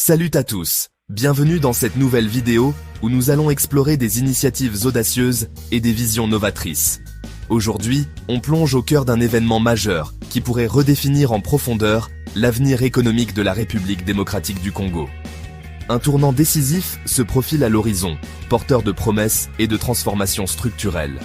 Salut à tous, bienvenue dans cette nouvelle vidéo où nous allons explorer des initiatives audacieuses et des visions novatrices. Aujourd'hui, on plonge au cœur d'un événement majeur qui pourrait redéfinir en profondeur l'avenir économique de la République démocratique du Congo. Un tournant décisif se profile à l'horizon, porteur de promesses et de transformations structurelles.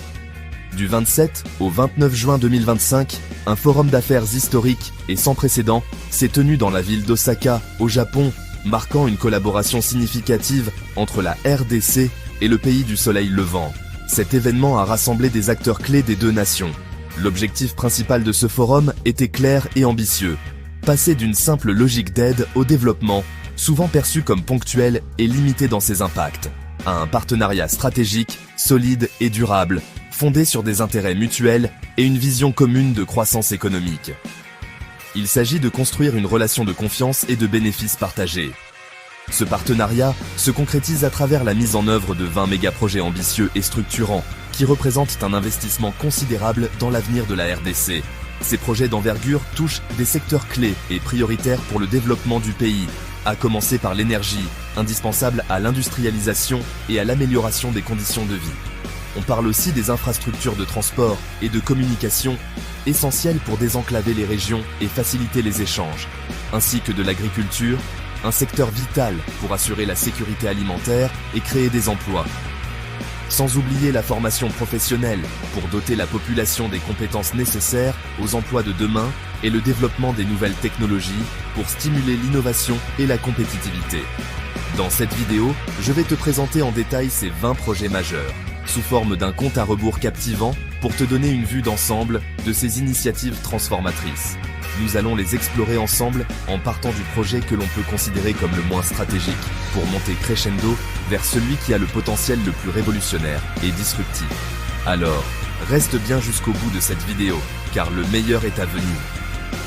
Du 27 au 29 juin 2025, un forum d'affaires historique et sans précédent s'est tenu dans la ville d'Osaka, au Japon, marquant une collaboration significative entre la RDC et le pays du soleil levant. Cet événement a rassemblé des acteurs clés des deux nations. L'objectif principal de ce forum était clair et ambitieux. Passer d'une simple logique d'aide au développement, souvent perçue comme ponctuelle et limitée dans ses impacts, à un partenariat stratégique, solide et durable, fondé sur des intérêts mutuels et une vision commune de croissance économique. Il s'agit de construire une relation de confiance et de bénéfices partagés. Ce partenariat se concrétise à travers la mise en œuvre de 20 mégaprojets ambitieux et structurants, qui représentent un investissement considérable dans l'avenir de la RDC. Ces projets d'envergure touchent des secteurs clés et prioritaires pour le développement du pays, à commencer par l'énergie, indispensable à l'industrialisation et à l'amélioration des conditions de vie. On parle aussi des infrastructures de transport et de communication, essentielles pour désenclaver les régions et faciliter les échanges, ainsi que de l'agriculture, un secteur vital pour assurer la sécurité alimentaire et créer des emplois. Sans oublier la formation professionnelle pour doter la population des compétences nécessaires aux emplois de demain et le développement des nouvelles technologies pour stimuler l'innovation et la compétitivité. Dans cette vidéo, je vais te présenter en détail ces 20 projets majeurs, sous forme d'un compte à rebours captivant pour te donner une vue d'ensemble de ces initiatives transformatrices. Nous allons les explorer ensemble en partant du projet que l'on peut considérer comme le moins stratégique pour monter crescendo vers celui qui a le potentiel le plus révolutionnaire et disruptif. Alors, reste bien jusqu'au bout de cette vidéo, car le meilleur est à venir.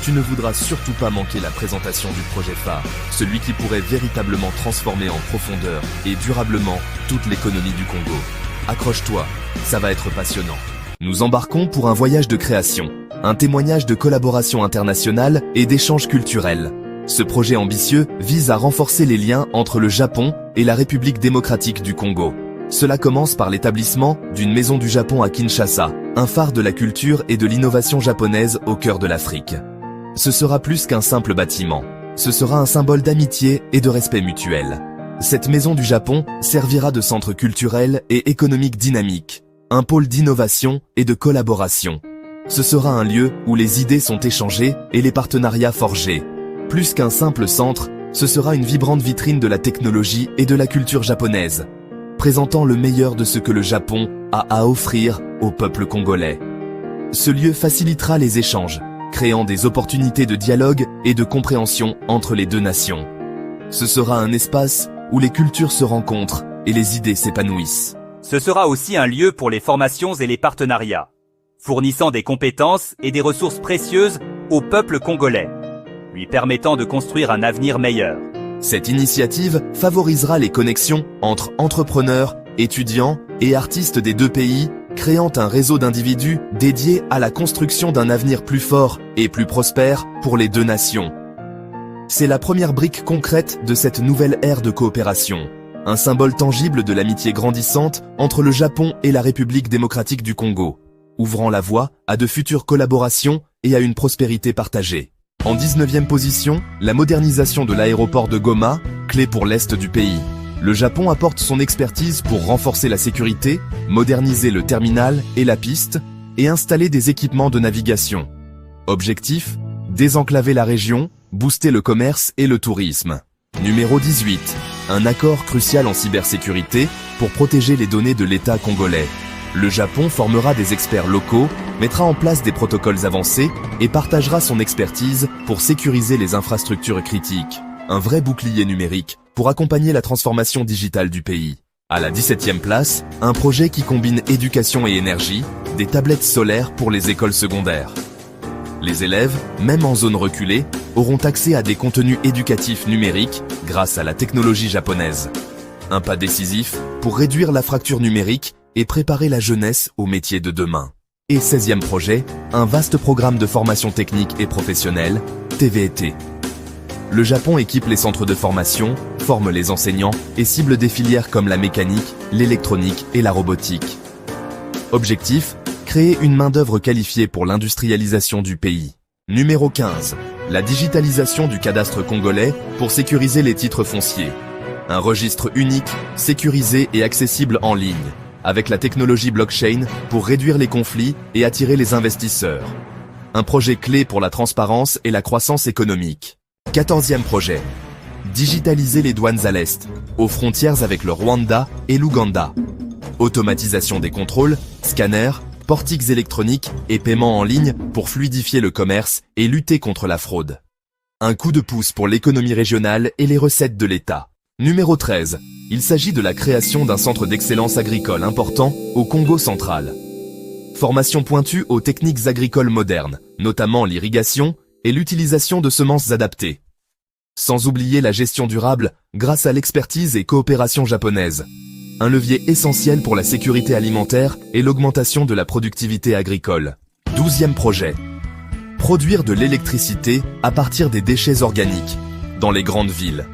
Tu ne voudras surtout pas manquer la présentation du projet phare, celui qui pourrait véritablement transformer en profondeur et durablement toute l'économie du Congo. Accroche-toi, ça va être passionnant. Nous embarquons pour un voyage de création, un témoignage de collaboration internationale et d'échanges culturels. Ce projet ambitieux vise à renforcer les liens entre le Japon et la République démocratique du Congo. Cela commence par l'établissement d'une maison du Japon à Kinshasa, un phare de la culture et de l'innovation japonaise au cœur de l'Afrique. Ce sera plus qu'un simple bâtiment, ce sera un symbole d'amitié et de respect mutuel. Cette maison du Japon servira de centre culturel et économique dynamique, un pôle d'innovation et de collaboration. Ce sera un lieu où les idées sont échangées et les partenariats forgés. Plus qu'un simple centre, ce sera une vibrante vitrine de la technologie et de la culture japonaise, présentant le meilleur de ce que le Japon a à offrir au peuple congolais. Ce lieu facilitera les échanges, créant des opportunités de dialogue et de compréhension entre les deux nations. Ce sera un espace où les cultures se rencontrent et les idées s'épanouissent. Ce sera aussi un lieu pour les formations et les partenariats, fournissant des compétences et des ressources précieuses au peuple congolais, lui permettant de construire un avenir meilleur. Cette initiative favorisera les connexions entre entrepreneurs, étudiants et artistes des deux pays, créant un réseau d'individus dédiés à la construction d'un avenir plus fort et plus prospère pour les deux nations. C'est la première brique concrète de cette nouvelle ère de coopération, un symbole tangible de l'amitié grandissante entre le Japon et la République démocratique du Congo, ouvrant la voie à de futures collaborations et à une prospérité partagée. En 19e position, la modernisation de l'aéroport de Goma, clé pour l'est du pays. Le Japon apporte son expertise pour renforcer la sécurité, moderniser le terminal et la piste, et installer des équipements de navigation. Objectif : désenclaver la région, booster le commerce et le tourisme. Numéro 18. Un accord crucial en cybersécurité pour protéger les données de l'État congolais. Le Japon formera des experts locaux, mettra en place des protocoles avancés et partagera son expertise pour sécuriser les infrastructures critiques. Un vrai bouclier numérique pour accompagner la transformation digitale du pays. À la 17e place, un projet qui combine éducation et énergie, des tablettes solaires pour les écoles secondaires. Les élèves, même en zone reculée, auront accès à des contenus éducatifs numériques grâce à la technologie japonaise. Un pas décisif pour réduire la fracture numérique et préparer la jeunesse aux métiers de demain. Et 16e projet, un vaste programme de formation technique et professionnelle, TVET. le Japon équipe les centres de formation, forme les enseignants et cible des filières comme la mécanique, l'électronique et la robotique. Objectif, créer une main-d'œuvre qualifiée pour l'industrialisation du pays. Numéro 15. La digitalisation du cadastre congolais pour sécuriser les titres fonciers. Un registre unique, sécurisé et accessible en ligne, avec la technologie blockchain pour réduire les conflits et attirer les investisseurs. Un projet clé pour la transparence et la croissance économique. 14e projet. Digitaliser les douanes à l'Est, aux frontières avec le Rwanda et l'Ouganda. Automatisation des contrôles, scanners, portiques électroniques et paiements en ligne pour fluidifier le commerce et lutter contre la fraude. Un coup de pouce pour l'économie régionale et les recettes de l'État. Numéro 13. Il s'agit de la création d'un centre d'excellence agricole important au Congo central. Formation pointue aux techniques agricoles modernes, notamment l'irrigation et l'utilisation de semences adaptées. Sans oublier la gestion durable grâce à l'expertise et coopération japonaise. Un levier essentiel pour la sécurité alimentaire et l'augmentation de la productivité agricole. 12e projet. Produire de l'électricité à partir des déchets organiques, dans les grandes villes.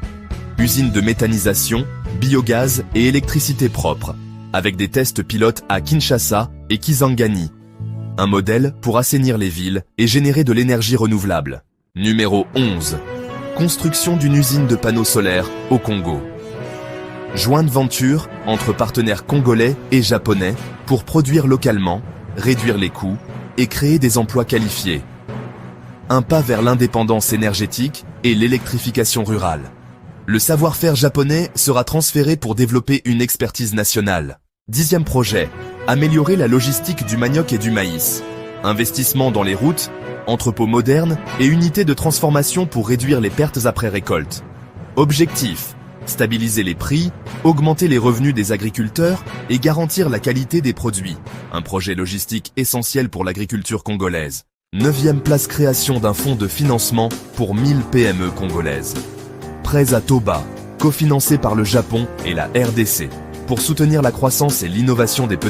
Usines de méthanisation, biogaz et électricité propre, avec des tests pilotes à Kinshasa et Kisangani. Un modèle pour assainir les villes et générer de l'énergie renouvelable. Numéro 11. Construction d'une usine de panneaux solaires au Congo. Jointe venture entre partenaires congolais et japonais pour produire localement, réduire les coûts et créer des emplois qualifiés. Un pas vers l'indépendance énergétique et l'électrification rurale. Le savoir-faire japonais sera transféré pour développer une expertise nationale. 10e projet. Améliorer la logistique du manioc et du maïs. Investissement dans les routes, entrepôts modernes et unités de transformation pour réduire les pertes après récolte. Objectif. Stabiliser les prix, augmenter les revenus des agriculteurs et garantir la qualité des produits. Un projet logistique essentiel pour l'agriculture congolaise. 9e place, création d'un fonds de financement pour 1000 PME congolaises. Prêts à taux bas, cofinancés par le Japon et la RDC, pour soutenir la croissance et l'innovation des petites